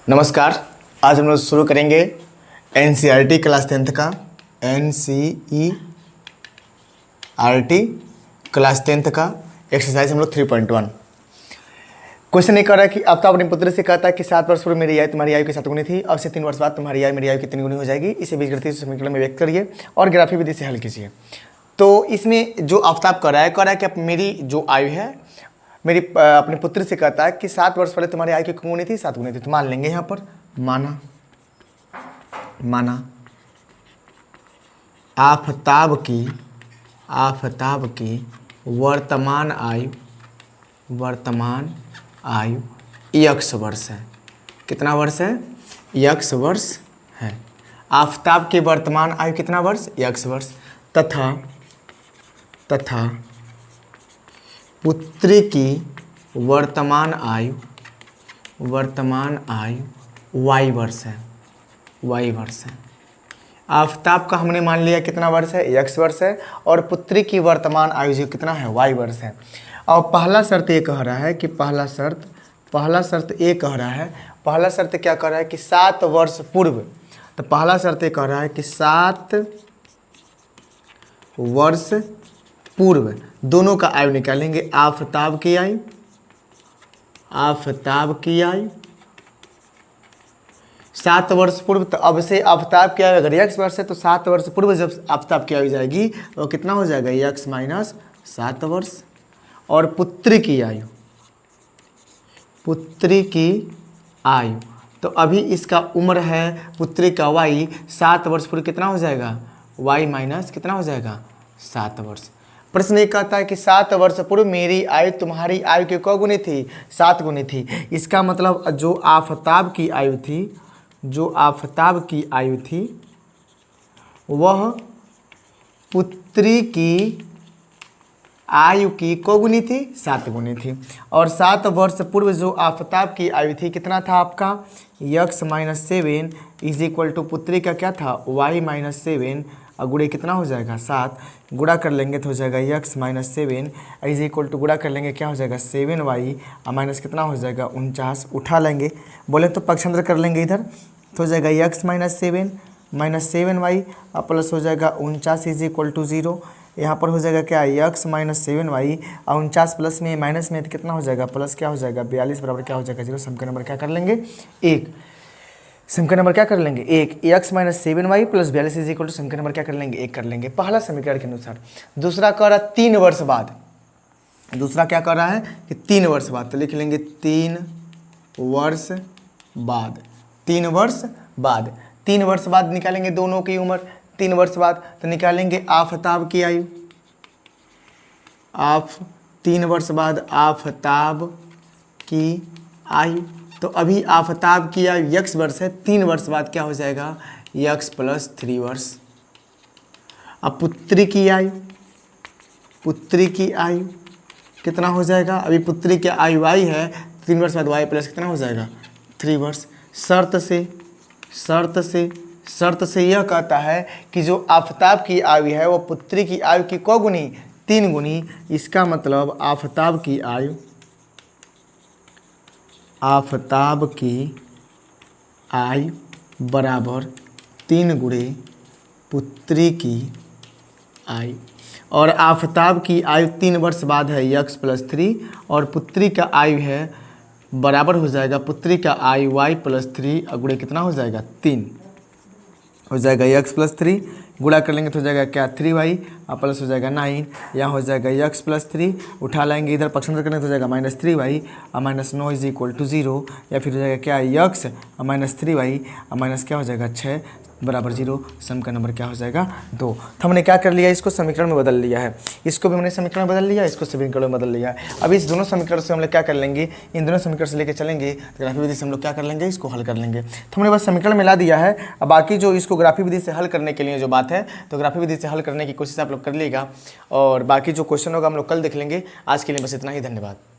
नमस्कार। आज हम लोग शुरू करेंगे एनसीईआरटी क्लास 10th का एनसीईआरटी क्लास 10th का एक्सरसाइज हम लोग 3.1। क्वेश्चन ये कर रहा है कि आपका अपने पुत्र से कहता है कि 7 वर्ष पूर्व मेरी आयु तुम्हारी आयु के 7 गुनी थी, अब से 3 वर्ष बाद तुम्हारी आयु मेरी आयु की 3 गुनी हो जाएगी। इसे बीजगणितीय समीकरण में व्यक्त करिए और ग्राफी विधि से हल कीजिए। तो इसमें जो आफ्ताब कर रहा है कि मेरी जो आयु है, मेरी अपने पुत्र से कहता है कि 7 वर्ष पहले तुम्हारी आयु की गुनी थी, 7 गुनी थी। तो मान लेंगे यहाँ पर माना आफ्ताब की वर्तमान आयु x वर्ष है। कितना वर्ष है? x वर्ष है। आफ्ताब की वर्तमान आयु कितना वर्ष? x वर्ष। तथा पुत्री की वर्तमान आयु y वर्ष है। आफ्ताब का हमने मान लिया कितना वर्ष है? x वर्ष है। और पुत्री की वर्तमान आयु जो कितना है? y वर्ष है। और पहला शर्त ये कह रहा है कि पहला शर्त क्या कह रहा है कि 7 वर्ष पूर्व। तो पहला शर्त ये कह रहा है कि 7 वर्ष पूर्व दोनों का आयु निकालेंगे। आफ्ताब की आयु 7 वर्ष पूर्व। तो अब से आफ्ताब की आयु अगर x वर्ष है तो 7 वर्ष पूर्व जब आफ्ताब की आयु जाएगी तो कितना हो जाएगा? x माइनस 7 वर्ष। और पुत्री की आयु तो अभी इसका उम्र है पुत्री का y, 7 वर्ष पूर्व कितना हो जाएगा? y माइनस कितना हो जाएगा? 7 वर्ष। प्रश्न ये कहता है कि 7 वर्ष पूर्व मेरी आयु तुम्हारी आयु की क गुनी थी? 7 गुनी थी। इसका मतलब जो आफ्ताब की आयु थी वह पुत्री की आयु की को गुनी थी? 7 गुनी थी। और 7 वर्ष पूर्व जो आफ्ताब की आयु थी कितना था आपका? x minus 7 is equal to पुत्री का क्या था? y माइनस 7 और गुणे कितना हो जाएगा? 7। गुणा कर लेंगे तो हो जाएगा x minus 7 is equal to गुणा कर लेंगे क्या हो जाएगा? 7y और माइनस कितना हो जाएगा? 49। उठा लेंगे, बोले तो पक्षांतर कर लेंगे इधर तो हो जाएगा x माइनस 7 माइनस 7y और प्लस हो जाएगा 49 इज इक्वल टू 0। यहाँ पर हो जाएगा क्या? x माइनस 7y और 49 प्लस में माइनस में तो कितना हो जाएगा? प्लस क्या हो जाएगा? 42 बराबर क्या हो जाएगा? 0। समीकरण नंबर क्या कर लेंगे? 1। समीकरण नंबर क्या कर लेंगे? 1। x minus 7y plus 42 is equal to समीकरण नंबर क्या कर लेंगे? 1 कर लेंगे पहला समीकरण के अनुसार। दूसरा कह रहा है 3 वर्ष बाद। दूसरा क्या कर रहा है कि 3 वर्ष बाद। तो लिख लेंगे 3 वर्ष बाद। 3 वर्ष बाद निकालेंगे दोनों की उम्र। 3 वर्ष बाद तो निकालेंगे आफ्ताब की आयु। 3 वर्ष बाद आफ्ताब की आयु तो अभी आफ्ताब की आयु x वर्ष है। 3 वर्ष बाद क्या हो जाएगा? x प्लस 3 वर्ष। अब पुत्री की आयु कितना हो जाएगा? अभी पुत्री की आयु y है, 3 वर्ष बाद y प्लस कितना हो जाएगा? 3 वर्ष। शर्त से यह कहता है कि जो आफ्ताब की आयु है वो पुत्री की आयु की क गुनी? 3 गुनी। इसका मतलब आफ्ताब की आयु बराबर 3 गुणे पुत्री की आयु। और आफ्ताब की आयु 3 वर्ष बाद है x प्लस 3 और पुत्री का आयु है बराबर हो जाएगा पुत्री का आयु y प्लस 3 और गुणे कितना हो जाएगा? 3 हो जाएगा x प्लस 3। गुणा कर लेंगे तो हो जाएगा क्या? 3y और प्लस हो जाएगा 9। यहाँ हो जाएगा x प्लस 3। उठा लाएंगे इधर पक्षांतर करने तो हो जाएगा माइनस 3y और माइनस 9 इज इक्वल टू 0। या फिर हो जाएगा क्या? x और माइनस 3y और माइनस क्या हो जाएगा? 6 बराबर 0। समीकरण नंबर क्या हो जाएगा? 2। तो हमने क्या कर लिया? इसको समीकरण में बदल लिया है। इसको भी हमने समीकरण में बदल लिया, इसको समीकरण में बदल लिया है। अब इस दोनों समीकरण से हम लोग क्या कर लेंगे? इन दोनों समीकरण से लेकर चलेंगे तो ग्राफी विधि से हम लोग क्या कर लेंगे? इसको हल कर लेंगे। तो हमने बस समीकरण मिला दिया है। अब बाकी जो इसको ग्राफी विधि से हल करने के लिए जो बात है तो ग्राफी विधि से हल करने की कोशिश आप लोग कर लीजिएगा और बाकी जो क्वेश्चन होगा हम लोग कल देख लेंगे। आज के लिए बस इतना ही। धन्यवाद।